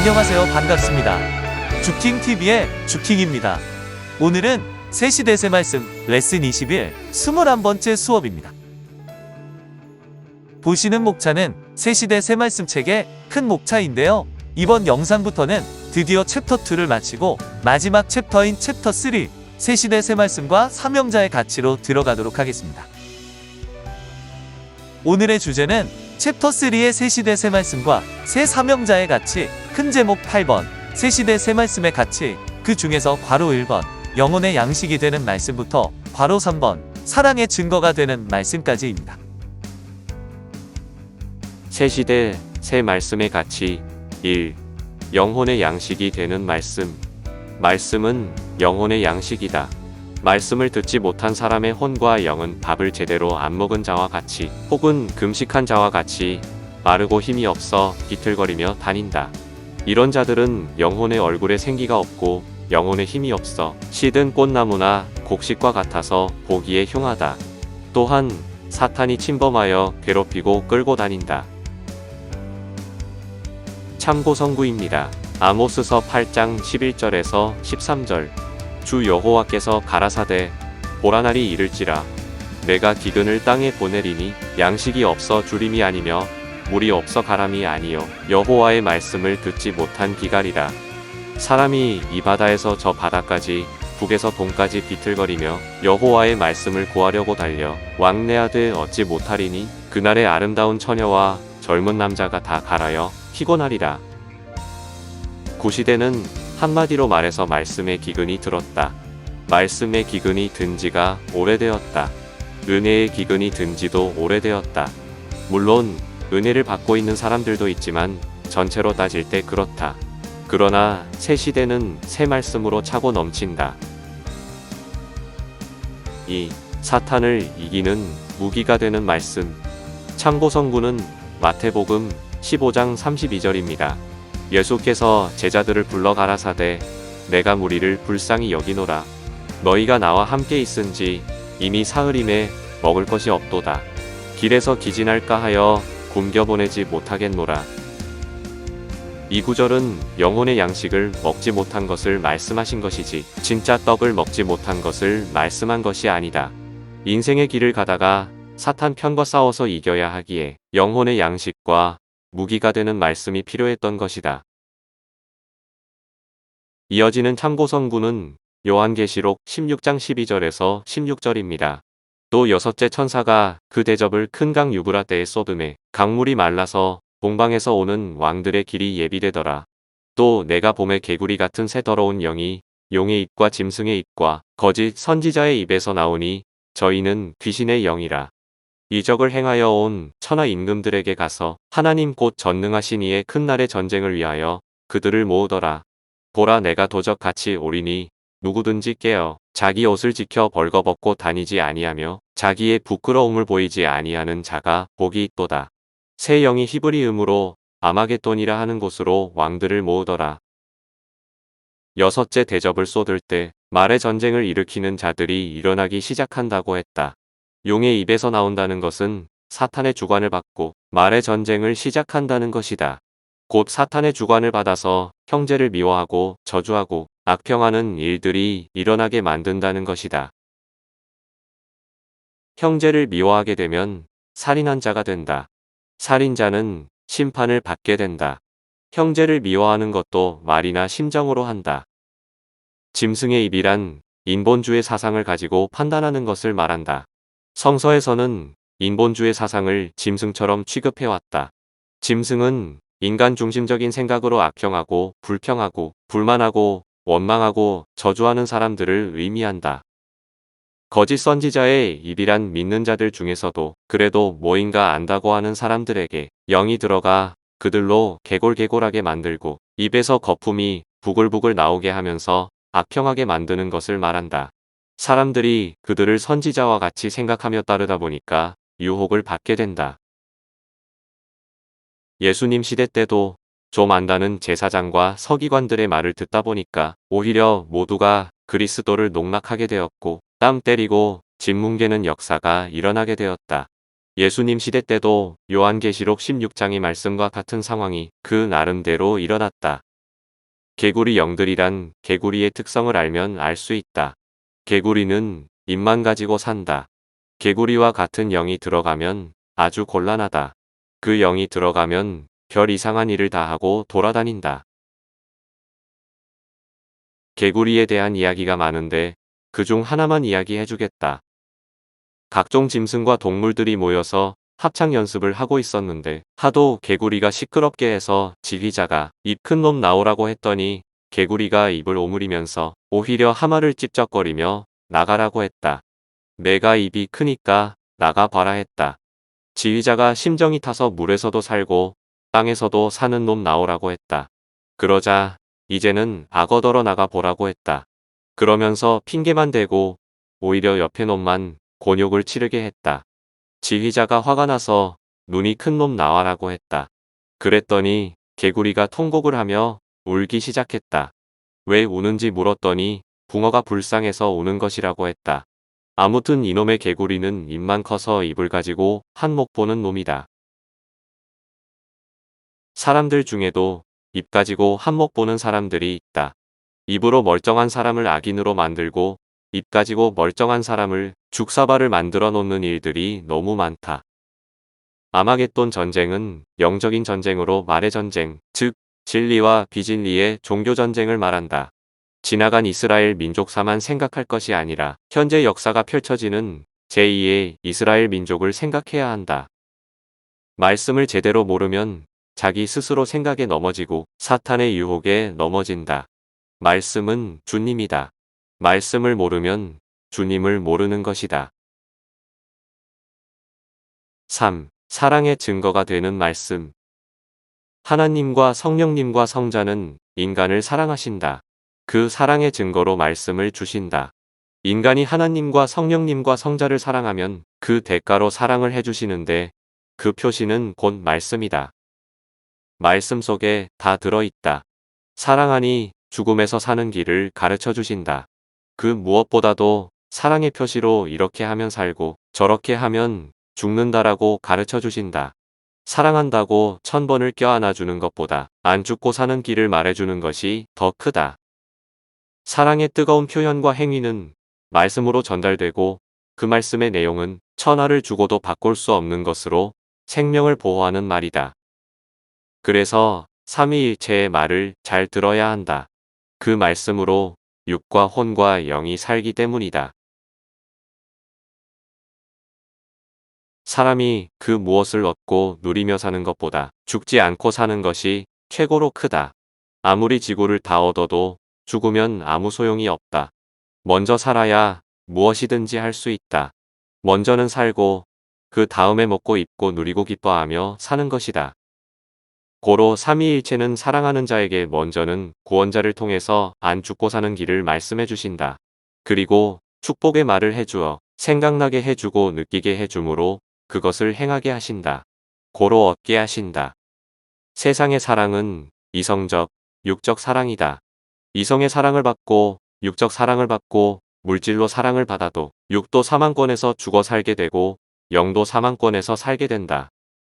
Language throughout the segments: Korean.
안녕하세요. 반갑습니다. 주킹TV의 주킹입니다. 오늘은 새시대 새말씀 레슨 21 21번째 수업입니다. 보시는 목차는 새시대 새말씀 책의 큰 목차인데요. 이번 영상부터는 드디어 챕터 2를 마치고 마지막 챕터인 챕터 3 새시대 새말씀과 사명자의 가치로 들어가도록 하겠습니다. 오늘의 주제는 챕터 3의 새시대 새말씀과 새 사명자의 가치, 큰 제목 8번 새시대 새말씀의 가치, 그 중에서 괄호 1번 영혼의 양식이 되는 말씀부터 괄호 3번 사랑의 증거가 되는 말씀까지입니다. 새시대 새 말씀의 가치 1. 영혼의 양식이 되는 말씀. 말씀은 영혼의 양식이다. 말씀을 듣지 못한 사람의 혼과 영은 밥을 제대로 안 먹은 자와 같이 혹은 금식한 자와 같이 마르고 힘이 없어 비틀거리며 다닌다. 이런 자들은 영혼의 얼굴에 생기가 없고 영혼에 힘이 없어 시든 꽃나무나 곡식과 같아서 보기에 흉하다. 또한 사탄이 침범하여 괴롭히고 끌고 다닌다. 참고성구입니다. 아모스서 8장 11절에서 13절. 주 여호와께서 가라사대 보라 날이 이를지라 내가 기근을 땅에 보내리니 양식이 없어 주림이 아니며 물이 없어 가람이 아니요 여호와의 말씀을 듣지 못한 기갈이라. 사람이 이 바다에서 저 바다까지 북에서 동까지 비틀거리며 여호와의 말씀을 구하려고 달려 왕래하되 얻지 못하리니 그날의 아름다운 처녀와 젊은 남자가 다 갈아여 피곤하리라. 구시대는 한마디로 말해서 말씀의 기근이 들었다. 말씀의 기근이 든 지가 오래되었다. 은혜의 기근이 든 지도 오래되었다. 물론 은혜를 받고 있는 사람들도 있지만 전체로 따질 때 그렇다. 그러나 새 시대는 새 말씀으로 차고 넘친다. 2. 사탄을 이기는 무기가 되는 말씀. 참고성구는 마태복음 15장 32절입니다. 예수께서 제자들을 불러 가라사대 내가 무리를 불쌍히 여기노라. 너희가 나와 함께 있은지 이미 사흘임에 먹을 것이 없도다. 길에서 기진할까 하여 굶겨보내지 못하겠노라. 이 구절은 영혼의 양식을 먹지 못한 것을 말씀하신 것이지 진짜 떡을 먹지 못한 것을 말씀한 것이 아니다. 인생의 길을 가다가 사탄 편과 싸워서 이겨야 하기에 영혼의 양식과 무기가 되는 말씀이 필요했던 것이다. 이어지는 참고성구는 요한계시록 16장 12절에서 16절입니다. 또 여섯째 천사가 그 대접을 큰 강 유브라데에 쏟음에 강물이 말라서 동방에서 오는 왕들의 길이 예비되더라. 또 내가 봄에 개구리 같은 새 더러운 영이 용의 입과 짐승의 입과 거짓 선지자의 입에서 나오니 저희는 귀신의 영이라. 이적을 행하여 온 천하 임금들에게 가서 하나님 곧 전능하신 이의 큰 날의 전쟁을 위하여 그들을 모으더라. 보라 내가 도적 같이 오리니 누구든지 깨어 자기 옷을 지켜 벌거벗고 다니지 아니하며 자기의 부끄러움을 보이지 아니하는 자가 복이 있도다. 새 영이 히브리음으로 아마겟돈이라 하는 곳으로 왕들을 모으더라. 여섯째 대접을 쏟을 때 말의 전쟁을 일으키는 자들이 일어나기 시작한다고 했다. 용의 입에서 나온다는 것은 사탄의 주관을 받고 말의 전쟁을 시작한다는 것이다. 곧 사탄의 주관을 받아서 형제를 미워하고 저주하고 악평하는 일들이 일어나게 만든다는 것이다. 형제를 미워하게 되면 살인한 자가 된다. 살인자는 심판을 받게 된다. 형제를 미워하는 것도 말이나 심정으로 한다. 짐승의 입이란 인본주의 사상을 가지고 판단하는 것을 말한다. 성서에서는 인본주의 사상을 짐승처럼 취급해왔다. 짐승은 인간 중심적인 생각으로 악평하고 불평하고 불만하고 원망하고 저주하는 사람들을 의미한다. 거짓 선지자의 입이란 믿는 자들 중에서도 그래도 뭐인가 안다고 하는 사람들에게 영이 들어가 그들로 개골개골하게 만들고 입에서 거품이 부글부글 나오게 하면서 악평하게 만드는 것을 말한다. 사람들이 그들을 선지자와 같이 생각하며 따르다 보니까 유혹을 받게 된다. 예수님 시대 때도 좀 안다는 제사장과 서기관들의 말을 듣다 보니까 오히려 모두가 그리스도를 농락하게 되었고 땀 때리고 집 뭉개는 역사가 일어나게 되었다. 예수님 시대 때도 요한계시록 16장의 말씀과 같은 상황이 그 나름대로 일어났다. 개구리 영들이란 개구리의 특성을 알면 알 수 있다. 개구리는 입만 가지고 산다. 개구리와 같은 영이 들어가면 아주 곤란하다. 그 영이 들어가면 별 이상한 일을 다 하고 돌아다닌다. 개구리에 대한 이야기가 많은데 그중 하나만 이야기해주겠다. 각종 짐승과 동물들이 모여서 합창 연습을 하고 있었는데 하도 개구리가 시끄럽게 해서 지휘자가 입 큰 놈 나오라고 했더니 개구리가 입을 오므리면서 오히려 하마를 찝쩍거리며 나가라고 했다. 내가 입이 크니까 나가봐라 했다. 지휘자가 심정이 타서 물에서도 살고 땅에서도 사는 놈 나오라고 했다. 그러자 이제는 악어더러 나가보라고 했다. 그러면서 핑계만 대고 오히려 옆에 놈만 곤욕을 치르게 했다. 지휘자가 화가 나서 눈이 큰 놈 나와라고 했다. 그랬더니 개구리가 통곡을 하며 울기 시작했다. 왜 우는지 물었더니 붕어가 불쌍해서 우는 것이라고 했다. 아무튼 이놈의 개구리는 입만 커서 입을 가지고 한몫 보는 놈이다. 사람들 중에도 입 가지고 한몫 보는 사람들이 있다. 입으로 멀쩡한 사람을 악인으로 만들고 입 가지고 멀쩡한 사람을 죽사발을 만들어 놓는 일들이 너무 많다. 아마겟돈 전쟁은 영적인 전쟁으로 말의 전쟁, 즉 진리와 비진리의 종교 전쟁을 말한다. 지나간 이스라엘 민족사만 생각할 것이 아니라 현재 역사가 펼쳐지는 제2의 이스라엘 민족을 생각해야 한다. 말씀을 제대로 모르면 자기 스스로 생각에 넘어지고 사탄의 유혹에 넘어진다. 말씀은 주님이다. 말씀을 모르면 주님을 모르는 것이다. 3. 사랑의 증거가 되는 말씀. 하나님과 성령님과 성자는 인간을 사랑하신다. 그 사랑의 증거로 말씀을 주신다. 인간이 하나님과 성령님과 성자를 사랑하면 그 대가로 사랑을 해주시는데 그 표시는 곧 말씀이다. 말씀 속에 다 들어있다. 사랑하니 죽음에서 사는 길을 가르쳐 주신다. 그 무엇보다도 사랑의 표시로 이렇게 하면 살고 저렇게 하면 죽는다라고 가르쳐 주신다. 사랑한다고 1000번을 껴안아 주는 것보다 안 죽고 사는 길을 말해주는 것이 더 크다. 사랑의 뜨거운 표현과 행위는 말씀으로 전달되고 그 말씀의 내용은 천하를 주고도 바꿀 수 없는 것으로 생명을 보호하는 말이다. 그래서 삼위일체의 말을 잘 들어야 한다. 그 말씀으로 육과 혼과 영이 살기 때문이다. 사람이 그 무엇을 얻고 누리며 사는 것보다 죽지 않고 사는 것이 최고로 크다. 아무리 지구를 다 얻어도 죽으면 아무 소용이 없다. 먼저 살아야 무엇이든지 할 수 있다. 먼저는 살고 그 다음에 먹고 입고 누리고 기뻐하며 사는 것이다. 고로 삼위일체는 사랑하는 자에게 먼저는 구원자를 통해서 안 죽고 사는 길을 말씀해 주신다. 그리고 축복의 말을 해주어 생각나게 해주고 느끼게 해주므로 그것을 행하게 하신다. 고로 얻게 하신다. 세상의 사랑은 이성적, 육적 사랑이다. 이성의 사랑을 받고 육적 사랑을 받고 물질로 사랑을 받아도 육도 사망권에서 죽어 살게 되고 영도 사망권에서 살게 된다.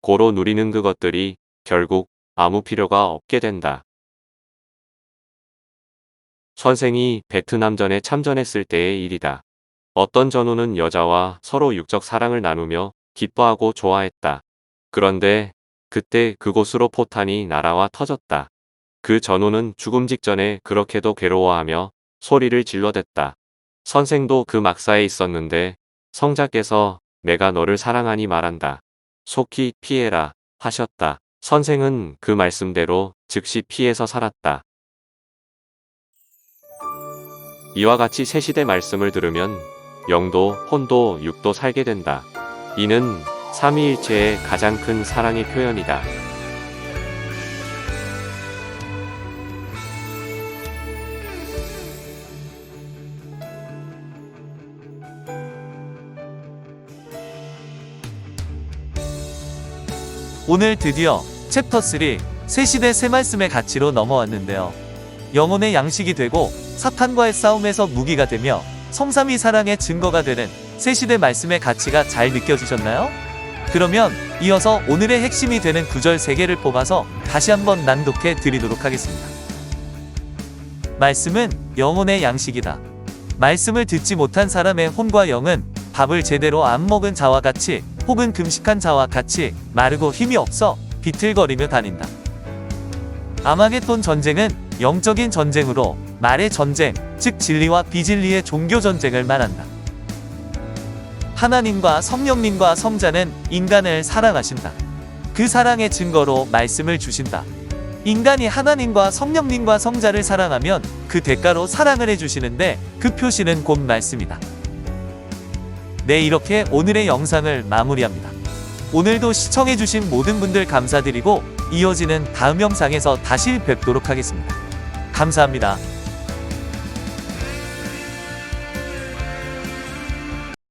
고로 누리는 그것들이 결국 아무 필요가 없게 된다. 선생이 베트남전에 참전했을 때의 일이다. 어떤 전우는 여자와 서로 육적 사랑을 나누며 기뻐하고 좋아했다. 그런데 그때 그곳으로 포탄이 날아와 터졌다. 그 전우는 죽음 직전에 그렇게도 괴로워하며 소리를 질러댔다. 선생도 그 막사에 있었는데 성자께서 내가 너를 사랑하니 말한다. 속히 피해라 하셨다. 선생은 그 말씀대로 즉시 피해서 살았다. 이와 같이 새 시대 말씀을 들으면 영도 혼도 육도 살게 된다. 이는 삼위일체의 가장 큰 사랑의 표현이다. 오늘 드디어 챕터 3 새시대 새말씀의 가치로 넘어왔는데요. 영혼의 양식이 되고 사탄과의 싸움에서 무기가 되며 성삼위 사랑의 증거가 되는 새시대 말씀의 가치가 잘 느껴지셨나요? 그러면 이어서 오늘의 핵심이 되는 구절 3개를 뽑아서 다시 한번 낭독해 드리도록 하겠습니다. 말씀은 영혼의 양식이다. 말씀을 듣지 못한 사람의 혼과 영은 밥을 제대로 안 먹은 자와 같이 혹은 금식한 자와 같이 마르고 힘이 없어 비틀거리며 다닌다. 아마겟돈 전쟁은 영적인 전쟁으로 말의 전쟁, 즉 진리와 비진리의 종교 전쟁을 말한다. 하나님과 성령님과 성자는 인간을 사랑하신다. 그 사랑의 증거로 말씀을 주신다. 인간이 하나님과 성령님과 성자를 사랑하면 그 대가로 사랑을 해주시는데 그 표시는 곧 말씀이다. 네, 이렇게 오늘의 영상을 마무리합니다. 오늘도 시청해주신 모든 분들 감사드리고 이어지는 다음 영상에서 다시 뵙도록 하겠습니다. 감사합니다.